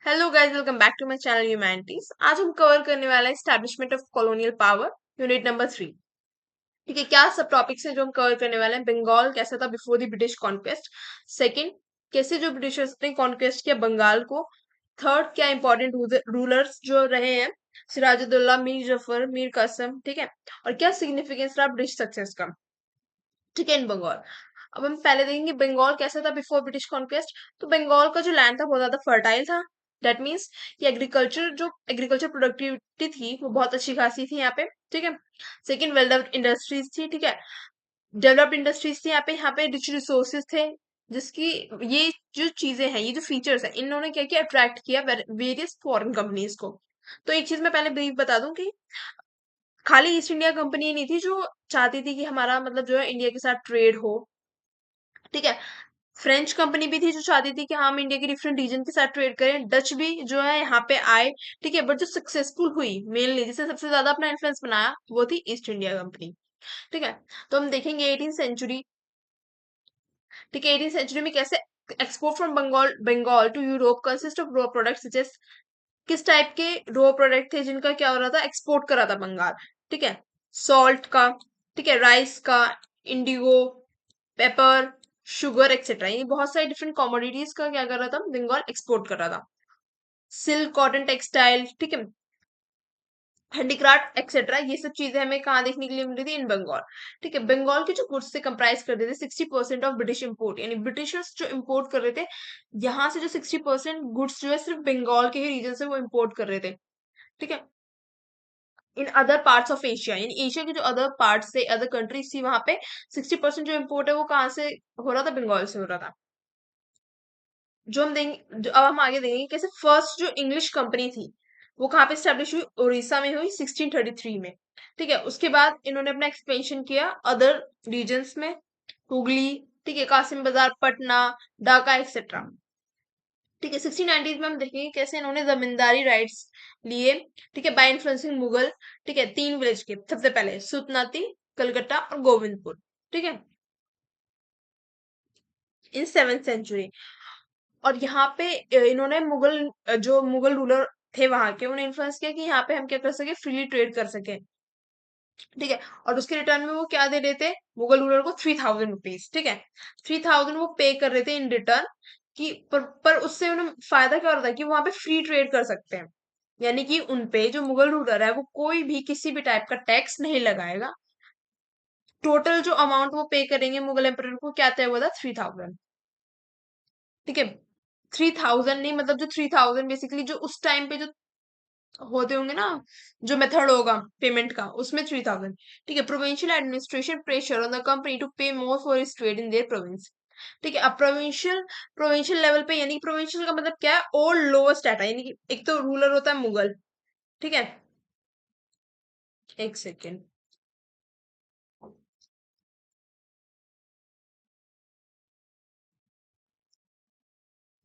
Hello guys, welcome back to my channel humanities. आज हम cover करने वाला है establishment of colonial power, unit number 3। ठीक है, क्या सब टॉपिक्स हैं जो हम कवर करने वाले हैं? बंगाल कैसा था before the British conquest. Second, कैसे जो ब्रिटिशर्स ने कॉन्क्वेस्ट किया बंगाल को। थर्ड, क्या इंपॉर्टेंट रूलर्स जो रहे हैं, सिराजुद्दौला, मीर जफर, मीर कासिम। ठीक है, और क्या सिग्निफिकेंस रहा ब्रिटिश सक्सेस का। ठीक है, इन बंगाल। अब हम पहले देखेंगे बंगाल कैसा था बिफोर ब्रिटिश कॉन्क्वेस्ट। तो बंगाल का जो लैंड था बहुत ज्यादा फर्टाइल था। दैट मीन्स कि एग्रीकल्चर प्रोडक्टिविटी थी वो बहुत अच्छी खासी थी यहाँ पे। ठीक है। सेकंड, वेल डेवलप्ड इंडस्ट्रीज थी। ठीक है, डेवलप्ड इंडस्ट्रीज थी यहाँ पे रिच रिसोर्सेज थे, जिसकी ये जो चीजें हैं, ये जो फीचर्स है, इन्होंने क्या किया, अट्रैक्ट किया वेरियस फॉरेन कंपनीज को। तो एक चीज मैं पहले ब्रीफ बता दूं कि खाली ईस्ट इंडिया कंपनी नहीं थी जो चाहती थी कि हमारा मतलब जो है इंडिया के साथ ट्रेड हो। ठीक है, फ्रेंच कंपनी भी थी जो चाहती थी कि हम इंडिया के डिफरेंट रीजन के साथ ट्रेड करें। डच भी जो है यहाँ पे आए। ठीक है, बट जो सक्सेसफुल हुई मेनली, जिसने सबसे ज्यादा अपना इन्फ्लुएंस बनाया, वो थी ईस्ट इंडिया कंपनी। ठीक है, तो हम देखेंगे 18th सेंचुरी। ठीक है, 18th सेंचुरी में कैसे export from Bengal to Europe consist of raw products such as, किस टाइप के रॉ प्रोडक्ट थे जिनका क्या हो रहा था, एक्सपोर्ट कर रहा था बंगाल। ठीक है, सॉल्ट का, ठीक है, राइस का, इंडिगो, पेपर, शुगर एक्सेट्रा, ये बहुत सारी डिफरेंट कमोडिटीज का क्या कर रहा था, बंगाल एक्सपोर्ट कर रहा था। सिल्क, कॉटन, टेक्सटाइल, ठीक है, हैंडीक्राफ्ट एक्सेट्रा, ये सब चीजें हमें कहाँ देखने के लिए मिल रही थी, इन बंगाल। ठीक है, बंगाल के जो गुड्स से कंप्राइज करते थे 60% ऑफ ब्रिटिश इंपोर्ट, यानी ब्रिटिशर्स जो इंपोर्ट कर रहे थे यहाँ से, जो 60% गुड्स जो है सिर्फ बंगाल के ही रीजन से वो इंपोर्ट कर रहे थे। ठीक है, in other parts of Asia, यानी एशिया के जो अदर पार्ट्स थे, अदर कंट्रीज थी, वहां पे 60% जो इम्पोर्ट है वो कहाँ से हो रहा था, बंगाल से हो रहा था। जो हम देंगे, जो अब हम आगे देखेंगे कैसे फर्स्ट जो इंग्लिश कंपनी थी वो कहाँ पे स्टैब्लिश हुई, उड़ीसा में हुई 1633 में। ठीक है, उसके बाद इन्होंने अपना एक्सपेंशन किया अदर रीजन्स में, हुगली, ठीक है, कासिम बाजार, पटना, ढाका एक्सेट्रा। ठीक है, 1690 में हम देखेंगे कैसे इन्होंने जमींदारी राइट्स लिए। ठीक है, बाय इन्फ्लुएंसिंग मुगल। ठीक है, 3 विलेज के, सबसे पहले सुतनाती, कलकत्ता और गोविंदपुर। ठीक है, इन 7th सेंचुरी। और यहाँ पे इन्होंने जो मुगल रूलर थे वहां के, उन्हें इन्फ्लुएंस किया कि यहाँ पे हम क्या कर सके, फ्रीली ट्रेड कर सके। ठीक है, और उसके रिटर्न में वो क्या दे रहे थे, मुगल रूलर को 3000 रुपीज। ठीक है, 3000 वो पे कर रहे थे इन रिटर्न। कि पर उससे उन्हें फायदा क्या हो रहा था कि वहां पे फ्री ट्रेड कर सकते हैं, यानी कि उनपे जो मुगल रूलर है वो कोई भी किसी भी टाइप का टैक्स नहीं लगाएगा। टोटल जो अमाउंट वो पे करेंगे मुगल एम्परर को, क्या तय हुआ था, 3000। ठीक है, 3000 नहीं, मतलब जो 3000 बेसिकली जो उस टाइम पे जो होते होंगे ना, जो मेथड होगा पेमेंट का, उसमें 3000। ठीक है, provincial administration pressure on the company to pay more for its trade in their province. ठीक है, अब प्रोविंशियल लेवल पे, यानी प्रोविंशियल का मतलब क्या है, और लोवेस्ट डाटा, यानी कि एक तो रूलर होता है मुगल। ठीक है, एक सेकेंड।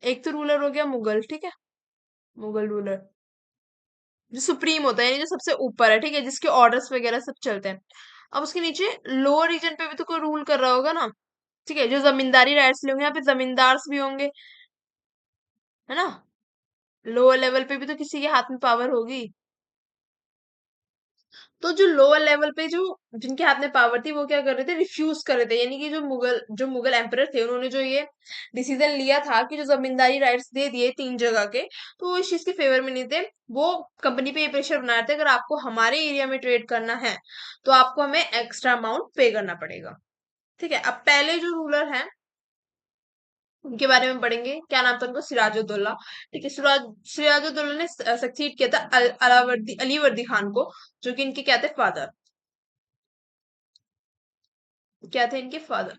एक तो रूलर हो गया मुगल। ठीक है, मुगल रूलर जो सुप्रीम होता है, यानी जो सबसे ऊपर है। ठीक है, जिसके ऑर्डर्स वगैरह सब चलते हैं। अब उसके नीचे लोअर रीजन पे भी तो कोई रूल कर रहा होगा ना। ठीक है, जो जमींदारी राइट्स ले होंगे, यहाँ पे जमींदार्स भी होंगे, है ना। लोअर लेवल पे भी तो किसी के हाथ में पावर होगी। तो जो लोअर लेवल पे जो जिनके हाथ में पावर थी वो क्या कर रहे थे, रिफ्यूज कर रहे थे, यानी कि जो मुगल एम्परर थे, उन्होंने जो ये डिसीजन लिया था कि जो जमींदारी राइट्स दे दिए 3 जगह के, तो वो इस चीज के फेवर में नहीं थे। वो कंपनी पे ये प्रेशर बना रहे थे, अगर आपको हमारे एरिया में ट्रेड करना है तो आपको हमें एक्स्ट्रा अमाउंट पे करना पड़ेगा। ठीक है, अब पहले जो रूलर हैं उनके बारे में पढ़ेंगे, क्या नाम था उनको, सिराजुद्दौला। ठीक है, सिराजुद्दौला ने सक्सीड किया था अलीवर्दी खान को, जो कि इनके क्या थे, फादर। क्या थे इनके फादर,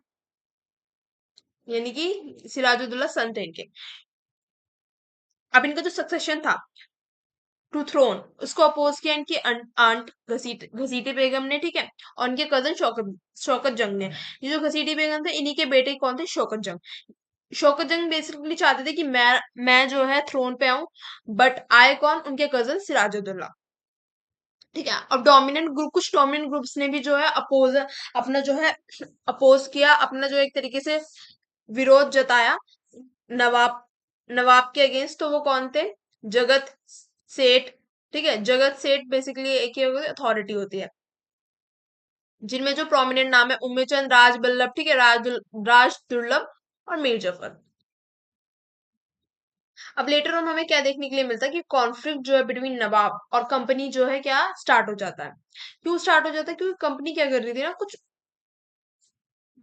यानी कि सिराजुद्दौला सन थे इनके। अब इनका जो सक्सेशन था टू थ्रोन, उसको अपोज किया इनकी आंट घसीटी बेगम ने। ठीक है, और इनके कजन शौकत शौकत जंग ने। ये जो घसीटी बेगम थे, इन्हीं के बेटे कौन थे, शौकत जंग। शौकत जंग बेसिकली चाहते थे कि मैं जो है थ्रोन पे आऊं, बट आए कौन, उनके कजन सिराजुद्दौला। ठीक है, अब कुछ डोमिनेंट ग्रुप्स ने भी जो है अपना जो है अपोज किया, अपना जो एक तरीके से विरोध जताया नवाब नवाब के अगेंस्ट। तो वो कौन थे, जगत सेठ, ठीक है। जगत सेठ बेसिकली एक ही अथॉरिटी होती है, जिनमें जो प्रोमिनेंट नाम है उम्मेचंद, राज बल्लभ, ठीक है, राज दुर्लभ और मीर जफर। अब लेटर ऑन हमें क्या देखने के लिए मिलता है कि कॉन्फ्लिक्ट जो है बिटवीन नवाब और कंपनी जो है क्या स्टार्ट हो जाता है। क्यों स्टार्ट हो जाता है? क्योंकि कंपनी क्या कर रही थी ना, कुछ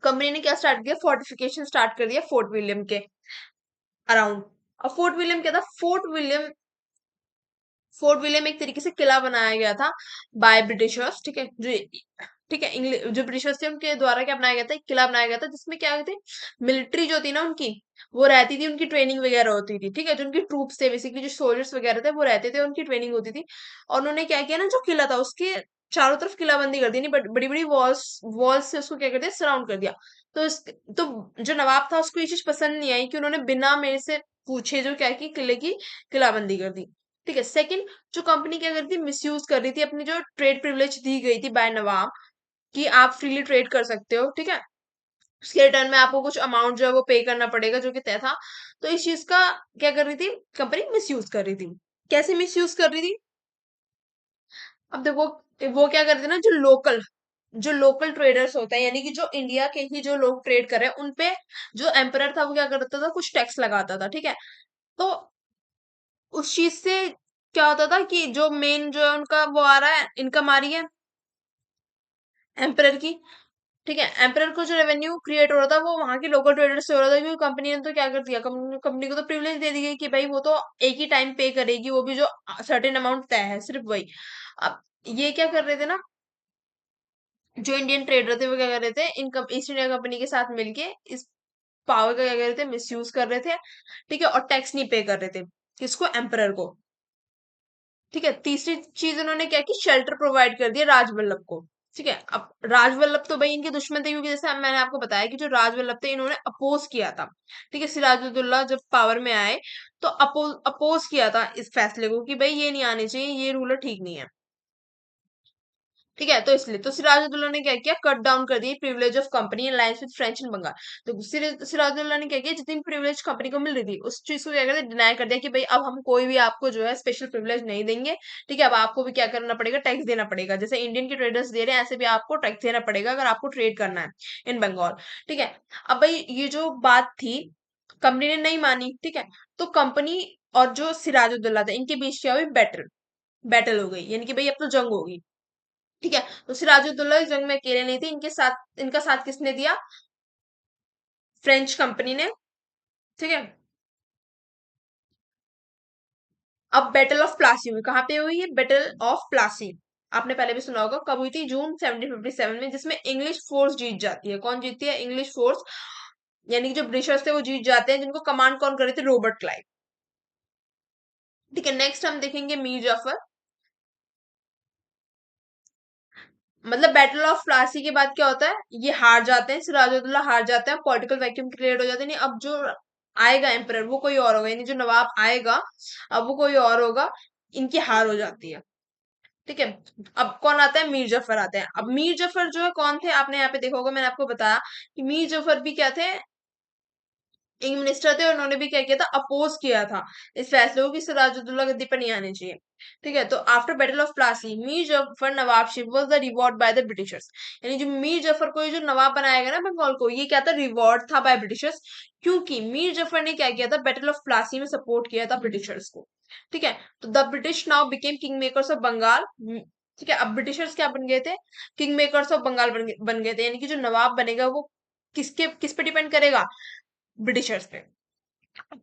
कंपनी ने क्या स्टार्ट किया, फोर्टिफिकेशन स्टार्ट कर दिया फोर्ट विलियम के अराउंड। अब फोर्ट विलियम क्या था, फोर्ट विलियम एक तरीके से किला बनाया गया था बाय ब्रिटिशर्स, ठीक है, जो ठीक है इंग्लिश जो ब्रिटिशर्स थे उनके द्वारा क्या बनाया गया था, एक किला बनाया गया था जिसमें क्या थे, मिलिट्री जो थी ना उनकी, वो रहती थी, उनकी ट्रेनिंग वगैरह होती थी, ठीक है, जो उनकी ट्रूप्स थे बेसिकली, जो सोल्जर्स वगैरह थे वो रहते थे, उनकी ट्रेनिंग होती थी। और उन्होंने क्या किया ना, जो किला था उसके चारों तरफ किलाबंदी कर दी, नहीं बड़ी बड़ी वॉल्स वॉल्स से उसको क्या कर दिया, सराउंड कर दिया। तो तो जो नवाब था उसको ये चीज पसंद नहीं आई कि उन्होंने बिना मेरे से पूछे जो क्या की किले की किलाबंदी कर दी। ठीक है। सेकंड, जो कंपनी क्या कर रही थी, मिसयूज कर रही थी अपनी जो ट्रेड प्रिविलेज दी गई थी बाय नवाब, कि आप फ्रीली ट्रेड कर सकते हो, ठीक है, उसके रिटर्न में आपको कुछ अमाउंट जो है वो पे करना पड़ेगा, जो कि तय था। तो इस चीज का क्या कर रही थी, कंपनी मिसयूज कर रही थी। कैसे मिसयूज कर रही थी? अब देखो, वो क्या करते हैं ना, जो लोकल ट्रेडर्स होते हैं, यानी कि जो इंडिया के ही जो लोग ट्रेड कर रहे हैं, उनपे जो एम्परर था वो क्या करता था, कुछ टैक्स लगाता था, ठीक है। तो उस चीज से क्या होता था कि जो मेन जो है उनका वो आ रहा है, इनकम आ रही है एम्परर की, ठीक है, एम्परर को जो रेवेन्यू क्रिएट हो रहा था वो वहां के लोकल ट्रेडर से हो रहा था, क्योंकि कंपनी ने तो क्या कर दिया, कंपनी को तो प्रिविलेज दे दी गई कि भाई वो तो एक ही टाइम पे करेगी, वो भी जो सर्टेन अमाउंट तय है, सिर्फ वही। अब ये क्या कर रहे थे ना, जो इंडियन ट्रेडर थे वो क्या कर रहे थे, ईस्ट इंडिया कंपनी के साथ मिलके इस पावर का क्या कर रहे थे, मिसयूज कर रहे थे, ठीक है, और टैक्स नहीं पे कर रहे थे, किसको, एम्परर को। ठीक है। तीसरी चीज उन्होंने क्या की, शेल्टर प्रोवाइड कर दिया राजवल्लभ को। ठीक है। अब राजवल्लभ तो भाई इनके दुश्मन थे, क्योंकि जैसे मैंने आपको बताया कि जो राजवल्लभ थे इन्होंने अपोज किया था, ठीक है, सिराजुद्दौला जब पावर में आए तो अपोज किया था इस फैसले को कि भाई ये नहीं आने चाहिए, ये रूलर ठीक नहीं है। ठीक है। तो इसलिए तो सिराजुद्दौला ने क्या किया, कट डाउन कर दिया privilege of company alliance with French and Bengal. तो सिराजुद्दौला ने क्या किया, जितनी प्रिविलेज कंपनी को मिल रही थी उस चीज को क्या करते, डिनाई कर दिया कि भाई अब हम कोई भी आपको जो है स्पेशल प्रिविलेज नहीं देंगे। ठीक है। अब आपको भी क्या करना पड़ेगा, टैक्स देना पड़ेगा, जैसे इंडियन के ट्रेडर्स दे रहे हैं ऐसे भी आपको टैक्स देना पड़ेगा अगर आपको ट्रेड करना है इन बंगाल। ठीक है। अब भाई ये जो बात थी, कंपनी ने नहीं मानी, ठीक है। तो कंपनी और जो सिराजुद्दौला था इनके बीच क्या हुई, बैटल बैटल हो गई, यानी कि भाई अब तो जंग होगी। ठीक है। तो सिराजुद्दौला इस जंग में अकेले नहीं थे, इनका साथ किसने दिया, फ्रेंच कंपनी ने। ठीक है। अब बैटल ऑफ प्लासी हुई, कहाँ पे हुई है, बैटल ऑफ प्लासी। आपने पहले भी सुना होगा, कब हुई थी, जून 1757 में, जिसमें इंग्लिश फोर्स जीत जाती है। कौन जीतती है, इंग्लिश फोर्स, यानी कि जो ब्रिटिशर्स थे वो जीत जाते हैं, जिनको कमांड कौन कर रहे थे, रॉबर्ट क्लाइव। ठीक है। नेक्स्ट हम देखेंगे मीर जाफर। मतलब बैटल ऑफ प्लासी के बाद क्या होता है, ये हार जाते हैं, सिराजुद्दौला हार जाते हैं, पॉलिटिकल वैक्यूम क्रिएट हो जाते हैं, नहीं अब जो आएगा एम्परर वो कोई और होगा, यानी जो नवाब आएगा अब वो कोई और होगा, इनकी हार हो जाती है। ठीक है। अब कौन आता है, मीर जफर आते हैं। अब मीर जफर जो है कौन थे, आपने यहाँ पे देखा होगा, मैंने आपको बताया कि मीर जफर भी क्या थे, एक मिनिस्टर थे, उन्होंने भी क्या किया था, अपोज किया था इस फैसले को कि सिराजुद्दौला गद्दी पर नहीं आने चाहिए। ठीक है। तो after battle of Plassey Mir Jafar nawabship was the reward by the Britishers, यानी जो मीर जफर को ये जो नवाब बनाया गया ना बंगाल को, ये क्या था, रिवॉर्ड था बाय ब्रिटिशर्स, क्योंकि मीर जफर ने क्या किया था, बैटल ऑफ प्लासी में सपोर्ट किया था ब्रिटिशर्स को। ठीक है। तो the British now became king makers of Bengal. ठीक है। अब ब्रिटिशर्स क्या बन गए थे, किंग मेकर्स ऑफ बंगाल बन गए थे, यानी कि जो नवाब बनेगा वो किस पे डिपेंड करेगा, ब्रिटिशर्स पे।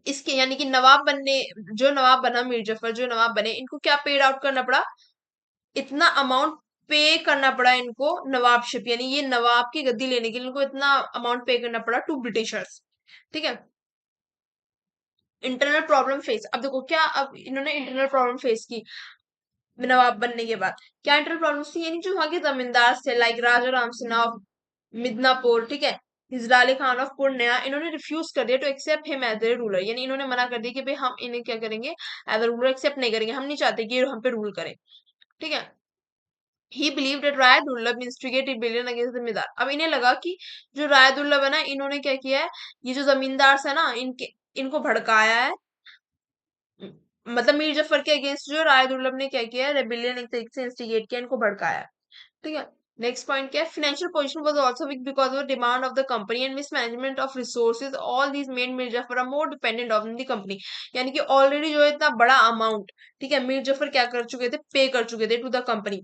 इसके यानी कि नवाब बनने, जो नवाब बना मीर जफर, जो नवाब बने, इनको क्या पेड आउट करना पड़ा, इतना अमाउंट पे करना पड़ा इनको, नवाबशिप यानी ये नवाब की गद्दी लेने के लिए इनको इतना अमाउंट पे करना पड़ा टू ब्रिटिशर्स। ठीक है। इंटरनल प्रॉब्लम फेस, अब देखो क्या, अब इन्होंने इंटरनल प्रॉब्लम फेस की नवाब बनने के बाद। क्या इंटरनल प्रॉब्लम थी, यानी जो वहां के जमींदार थे, लाइक राजा राम सिन्हा ऑफ मिदनापुर, ठीक है, हिजरा अली खान ऑफ पूर्णिया, इन्होंने रिफ्यूज कर दिया to accept him as a ruler, यानी इन्होंने मना कर दिया कि भाई हम इन्हें क्या करेंगे, एज अ रूलर एक्सेप्ट नहीं करेंगे, हम नहीं चाहते कि ये हम पे रूल करें। ठीक है। ही बिलीव दैट राय दुर्लभ इंस्टिगेट रिबेलियन अगेंस्ट जमींदार। अब इन्हें लगा कि जो राय दुर्लभ है ना, इन्होंने क्या किया है, ये जो जमींदार है ना, इनको भड़काया है, मतलब मीर जफर के अगेंस्ट जो राय दुर्लभ ने क्या किया, रेबिलियन एक तरीके से इंस्टिगेट किया, इनको भड़काया। ठीक है। नेक्स्ट पॉइंट क्या है, financial position was also weak because of demand of the company and mismanagement of resources, all these made Mir Jafar more dependent on the company. यानी कि ऑलरेडी जो है इतना बड़ा अमाउंट, ठीक है, मीर जफर क्या कर चुके थे, पे कर चुके थे टू द कंपनी।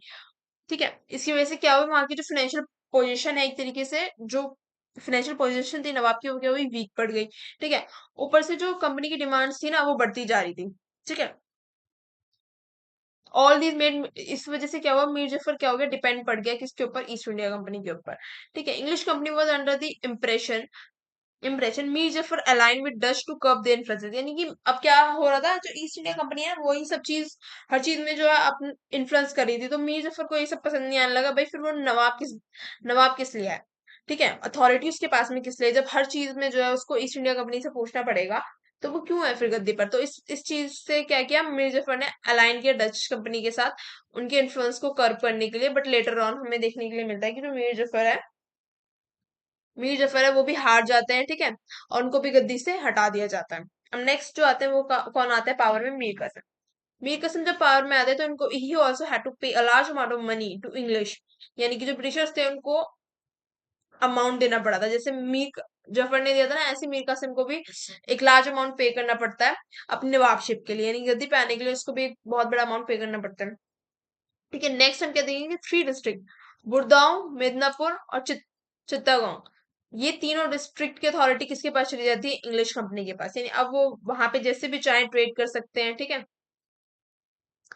ठीक है। इसकी वजह से क्या हुआ, वहां की जो फाइनेंशियल पोजीशन है, एक तरीके से जो फाइनेंशियल पोजीशन थी नवाब की, वो क्या हुई, वीक पड़ गई। ठीक है। ऊपर से जो कंपनी की डिमांड्स थी ना, वो बढ़ती जा रही थी। ठीक है। ऑल दीज मेड, इस वजह से क्या हुआ, मीर जफर क्या हो गया, डिपेंड पड़ गया किसके ऊपर, ईस्ट इंडिया कंपनी के ऊपर। ठीक है। English company was under the impression Mir Jafar align with Dutch to curb their influence. यानी कि अब क्या हो रहा था, जो ईस्ट इंडिया कंपनी है वही सब चीज, हर चीज में जो है अपन इन्फ्लुएंस कर रही थी, तो मीर जफर को ये सब पसंद नहीं आने लगा भाई। फिर वो नवाब किस लिए है, ठीक है, अथॉरिटी उसके पास में किस लिए, जब हर चीज में जो है उसको ईस्ट इंडिया कंपनी से पूछना पड़ेगा, तो वो क्यों है फिर गद्दी पर। तो इस चीज से क्या किया, मीर जफर ने अलाइन किया डच कंपनी के साथ, उनके इन्फ्लुएंस को कर्ब करने के लिए। बट लेटर ऑन हमें देखने के लिए मिलता है कि जो मीर जफर है वो भी हार जाते हैं। ठीक है। और उनको भी गद्दी से हटा दिया जाता है। अब नेक्स्ट जो आते हैं वो कौन आता है पावर में, मीर कासिम। मीर कासिम जब पावर में आते हैं तो इनको he also had to pay a large amount of money to English. यानी कि जो ब्रिटिशर्स थे उनको अमाउंट देना पड़ा था, जैसे मीर जफर ने दिया था ना, ऐसे मीर कासिम को भी एक लार्ज अमाउंट पे करना पड़ता है अपने नवाबशिप के लिए, यानी गद्दी पे आने के लिए उसको भी एक बहुत बड़ा अमाउंट पे करना पड़ता है। ठीक है। नेक्स्ट हम क्या देखेंगे, थ्री डिस्ट्रिक्ट, गुड़गांव, मिदनापुर और चित्तागोंग। ये तीनों डिस्ट्रिक्ट की अथॉरिटी किसके पास चली जाती है, इंग्लिश कंपनी के पास। यानी अब वो वहां पे जैसे भी चाहे ट्रेड कर सकते हैं। ठीक है।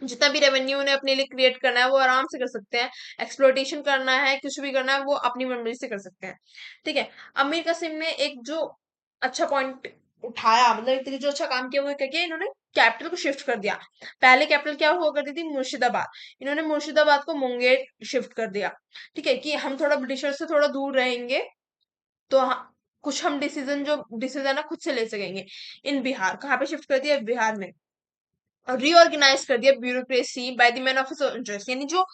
जितना भी रेवेन्यू उन्हें अपने लिए क्रिएट करना है वो आराम से कर सकते हैं। एक्सप्लोइटेशन करना है, कुछ भी करना है, वो अपनी मर्जी से कर सकते हैं। ठीक है। अमीर कसीम ने एक जो अच्छा पॉइंट उठाया, मतलब एक तरीके जो अच्छा काम किया, वो क्या किया, इन्होंने कैपिटल को शिफ्ट कर दिया। पहले कैपिटल क्या हुआ करती थी, मुर्शिदाबाद, इन्होंने मुर्शिदाबाद को मुंगेर शिफ्ट कर दिया। ठीक है, कि हम थोड़ा ब्रिटिशर से थोड़ा दूर रहेंगे, तो कुछ हम डिसीजन है ना खुद से ले सकेंगे। इन बिहार कहाँ पे शिफ्ट कर दिया, बिहार में। और रीऑर्गेनाइज कर दिया bureaucracy by the man of his interest. यानी जो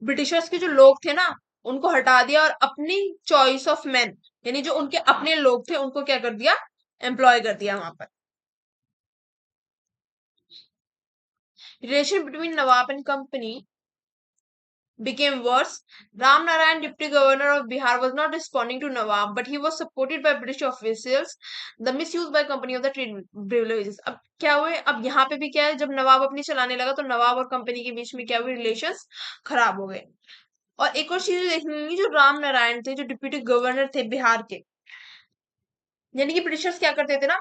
ब्रिटिशर्स के जो लोग थे ना, उनको हटा दिया और अपनी चॉइस ऑफ मैन, यानी जो उनके अपने लोग थे उनको क्या कर दिया, एम्प्लॉय कर दिया वहां पर। Relation between Nawab and company became worse. Ram Narayan, Deputy Governor of Bihar, was not responding to Nawab, but he was supported by British officials. The misuse by company of the trade privileges. अब क्या हुए, अब यहाँ पे भी क्या है, जब नवाब अपनी चलाने लगा तो नवाब और कंपनी के बीच में क्या हुए, रिलेशंस खराब हो गए। और एक और चीज देखने लगी, जो राम नारायण थे, जो डिप्यूटी गवर्नर थे बिहार के, यानी कि ब्रिटिशर्स क्या करते थे ना,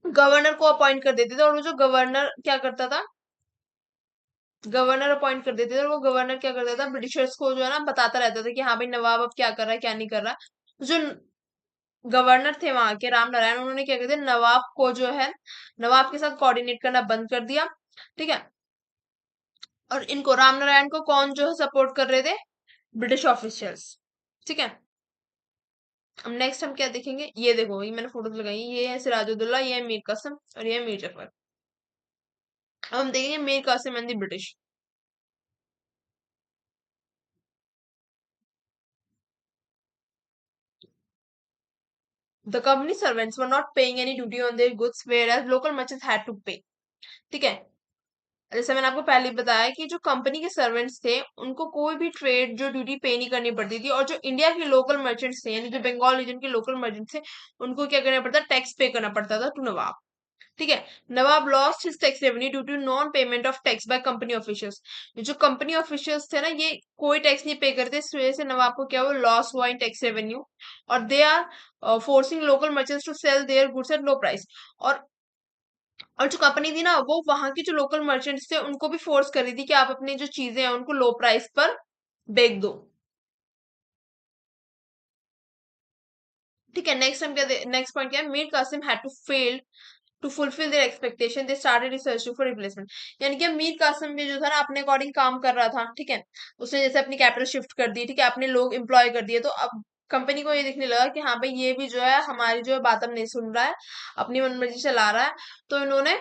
गवर्नर को अपॉइंट कर देते थे, और वो जो गवर्नर क्या करता था, गवर्नर अपॉइंट कर देते थे, और वो गवर्नर क्या करता था, ब्रिटिशर्स को जो है ना बताता रहता था कि हाँ भाई नवाब अब क्या कर रहा है, क्या नहीं कर रहा। तो जो गवर्नर थे वहां के राम नारायण, उन्होंने क्या कहते, नवाब को जो है, नवाब के साथ कोऑर्डिनेट करना बंद कर दिया। ठीक है। और इनको राम नारायण को कौन जो है सपोर्ट कर रहे थे, ब्रिटिश ऑफिशियल्स। ठीक है। अब नेक्स्ट हम क्या देखेंगे, ये देखो, ये मैंने फोटोज लगाई, ये है सिराजुद्दौला, ये है मीर कासिम, और ये है मीर जफर। अब हम देखेंगे Mir Qasim and the British. The company servants were not paying any duty on their goods, whereas local merchants had to pay. ठीक है। जैसे मैंने आपको पहले ही बताया कि जो कंपनी के सर्वेंट्स थे उनको कोई भी ट्रेड जो ड्यूटी पे नहीं करनी पड़ती थी, और जो इंडिया के लोकल मर्चेंट्स थे, यानी जो बंगाल रीजन के लोकल मर्चेंट्स थे, उनको क्या करना पड़ता, टैक्स पे करना पड़ता था टू नवाब। ठीक है। Nawab lost his tax revenue due to non payment of tax by company officials. जो कंपनी ऑफिशियल्स थे ना, ये कोई टैक्स नहीं पे करते, इस वजह से नवाब को क्या हुआ, लॉस हुआ इन टैक्स रेवेन्यू। और they are forcing local merchants to sell their goods at low price. और जो कंपनी थी ना, वो वहां के जो लोकल मर्चेंट्स थे उनको भी फोर्स कर रही थी कि आप अपनी जो चीजें हैं उनको लो प्राइस पर बेच दो। ठीक है। नेक्स्ट पॉइंट क्या है, Mir Qasim had to fail to fulfil their expectation, they started researching for replacement. यानी कि मीर कासिम भी जो था ना अपने अकॉर्डिंग काम कर रहा था। ठीक है। उसने जैसे अपनी कैपिटल शिफ्ट कर दी, ठीक है, अपने लोग एम्प्लॉय कर दिए, तो अब कंपनी को ये दिखने लगा कि हाँ भाई ये भी जो है हमारी जो है बात अब नहीं सुन रहा है, अपनी मनमर्जी चला रहा है। तो इन्होंने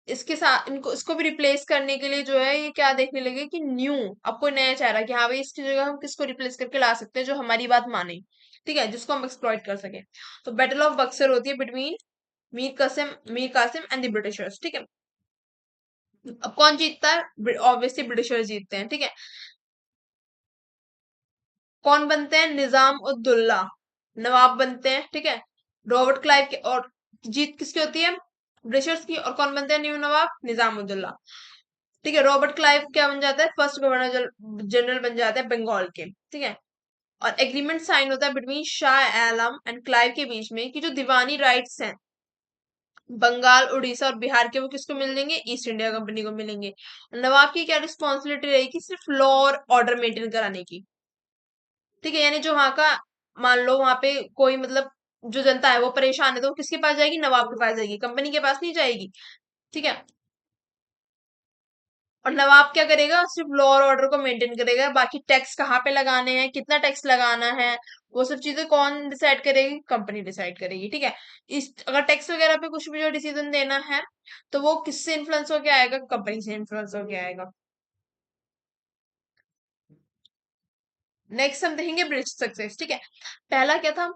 इसके साथ इनको इसको भी रिप्लेस करने के लिए जो है ये क्या देखने लगे कि न्यू, अब कोई नया चेहरा, कि हाँ भाई इसकी जगह हम किसको रिप्लेस करके ला सकते हैं जो हमारी बात माने, ठीक है, जिसको हम एक्सप्लॉइट कर सके। तो बैटल ऑफ बक्सर होती है between Mir Qasim and the britishers. ठीक है। अब कौन जीतता है? ऑब्वियसली ब्रिटिशर्स जीतते हैं, ठीक है। कौन बनते हैं? निजाम उद्दौला नवाब बनते हैं, ठीक है। रॉबर्ट क्लाइव के, और जीत किसकी होती है? ब्रिटिशर्स की। और कौन बनते हैं न्यू नवाब? निजाम उद्दौला, ठीक है। रॉबर्ट क्लाइव क्या बन जाता है? फर्स्ट गवर्नर जनरल बन जाता है बंगाल के, ठीक है। और एग्रीमेंट साइन होता है between Shah Alam and Clive के बीच में कि जो दीवानी राइट्स हैं बंगाल, उड़ीसा और बिहार के, वो किसको मिलेंगे? ईस्ट इंडिया कंपनी को मिलेंगे। नवाब की क्या रिस्पॉन्सिबिलिटी रहेगी? सिर्फ लॉ और ऑर्डर मेंटेन कराने की, ठीक है। यानी जो वहां का, मान लो वहां पे कोई मतलब जो जनता है वो परेशान है, तो वो किसके पास जाएगी? नवाब के पास जाएगी, कंपनी के पास नहीं जाएगी, ठीक है। और नवाब क्या करेगा? सिर्फ लॉ और ऑर्डर को मेंटेन करेगा। बाकी टैक्स कहाँ पे लगाने हैं, कितना टैक्स लगाना है, वो सब चीजें कौन डिसाइड करेगी? कंपनी डिसाइड करेगी, ठीक है। इस अगर टैक्स वगैरह पे कुछ भी जो डिसीजन देना है, तो वो किससे इन्फ्लुएंस होके आएगा? कंपनी से इन्फ्लुएंस होके आएगा। नेक्स्ट हम देखेंगे ब्रिटिश सक्सेस, ठीक है। पहला क्या था?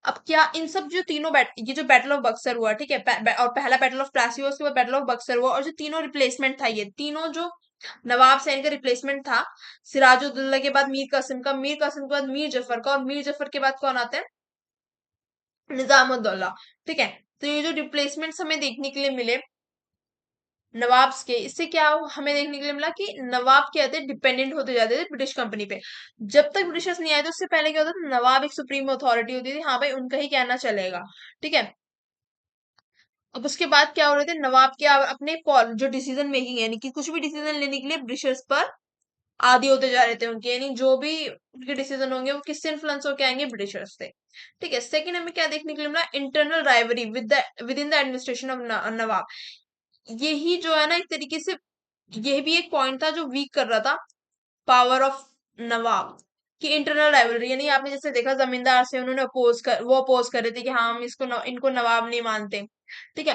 अब क्या इन सब जो तीनों ये जो बैटल ऑफ बक्सर हुआ, ठीक है, और पहला बैटल ऑफ प्लासी हुआ, उसके बाद बैटल ऑफ बक्सर हुआ, और जो तीनों रिप्लेसमेंट था, ये तीनों जो नवाब सैन का रिप्लेसमेंट था, सिराजुद्दौला के बाद मीर कासिम का, मीर कासिम के बाद मीर जफर का, और मीर जफर के बाद कौन आता है? निजामुद्दौला, ठीक है। तो ये जो रिप्लेसमेंट्स हमें देखने के लिए मिले नवाब्स के, इससे क्या हमें देखने के लिए मिला कि नवाब क्या थे? डिपेंडेंट होते जाते थे ब्रिटिश कंपनी पे। जब तक ब्रिटिशर्स नहीं आए थे उससे पहले क्या होता था? नवाब एक सुप्रीम अथॉरिटी होती थी, हाँ भाई उनका ही कहना चलेगा, ठीक है। अब उसके बाद क्या हो रहे थे? नवाब के अपने जो डिसीजन मेकिंग, यानी कि कुछ भी डिसीजन लेने के लिए ब्रिटिशर्स पर आदी होते जा रहे थे उनके, यानी जो भी उनके डिसीजन होंगे वो किससे इन्फ्लुएंस होके आएंगे? ब्रिटिशर्स से, ठीक है। सेकंड हमें क्या देखने के लिए मिला? Internal rivalry within the administration of nawab. यही जो है ना एक तरीके से, ये भी एक पॉइंट था जो वीक कर रहा था पावर ऑफ नवाब की। इंटरनल राइवलरी, यानी आपने जैसे देखा जमींदार से उन्होंने अपोज कर रहे थे कि हाँ हम इनको नवाब नहीं मानते, ठीक है।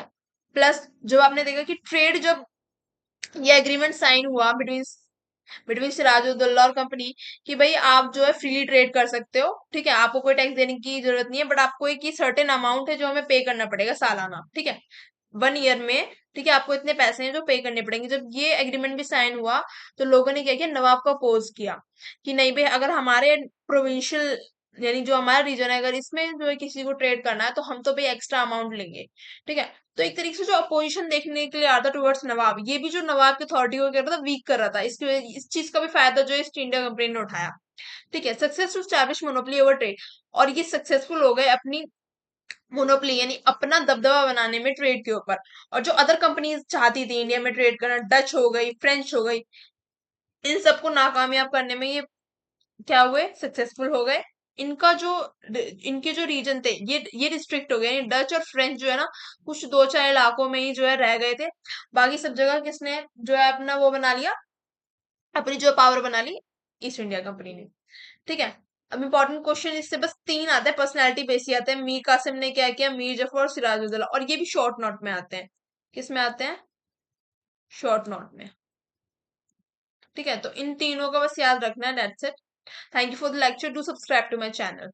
प्लस जो आपने देखा कि ट्रेड, जब ये एग्रीमेंट साइन हुआ बिटवीन बिटवीन सिराजुद्दौला और कंपनी, कि भाई आप जो है फ्रीली ट्रेड कर सकते हो, ठीक है, आपको कोई टैक्स देने की जरूरत नहीं है, बट आपको एक सर्टेन अमाउंट है जो हमें पे करना पड़ेगा सालाना, ठीक है, 1 ईयर में, ठीक है। आपको इतने पैसे हैं जो पे करने पड़ेंगे। जब ये एग्रीमेंट भी साइन हुआ, तो लोगों ने क्या किया? नवाब को अपोज किया कि नहीं भाई, अगर हमारे प्रोविंशियल, यानी जो हमारा रीजन है, अगर इसमें जो है किसी को ट्रेड करना है, तो हम तो भाई एक्स्ट्रा अमाउंट लेंगे, ठीक है। तो एक तरीके से जो अपोजिशन देखने के लिए आता टुवर्ड्स नवाब, ये भी जो नवाब की अथॉरिटी को क्या कर रहा था? वीक कर रहा था। इस चीज का भी फायदा जो है ईस्ट इंडिया कंपनी ने उठाया, ठीक है। Success to establish monopoly over trade, और ये सक्सेसफुल हो गए अपनी मोनोपोली, यानी अपना दबदबा बनाने में ट्रेड के ऊपर। और जो अदर कंपनीज चाहती थी इंडिया में ट्रेड करना, डच हो गई, फ्रेंच हो गई, इन सबको नाकामयाब करने में ये क्या हुए? सक्सेसफुल हो गए। इनका जो इनके जो रीजन थे ये रिस्ट्रिक्ट हो गए, यानी डच और फ्रेंच जो है ना, कुछ दो चार इलाकों में ही जो है रह गए थे। बाकी सब जगह किसने जो है अपना वो बना लिया, अपनी जो पावर बना ली? ईस्ट इंडिया कंपनी ने, ठीक है। अब इंपॉर्टेंट क्वेश्चन इससे बस तीन आते हैं, पर्सनैलिटी बेस ही आते हैं। मीर कासिम ने क्या किया? मीर जफर और सिराजुद्दौला, और ये भी शॉर्ट नोट में आते हैं। किस में आते हैं? शॉर्ट नोट में, ठीक है। तो इन तीनों का बस याद रखना है, that's it. Thank you for the lecture, do subscribe to my channel.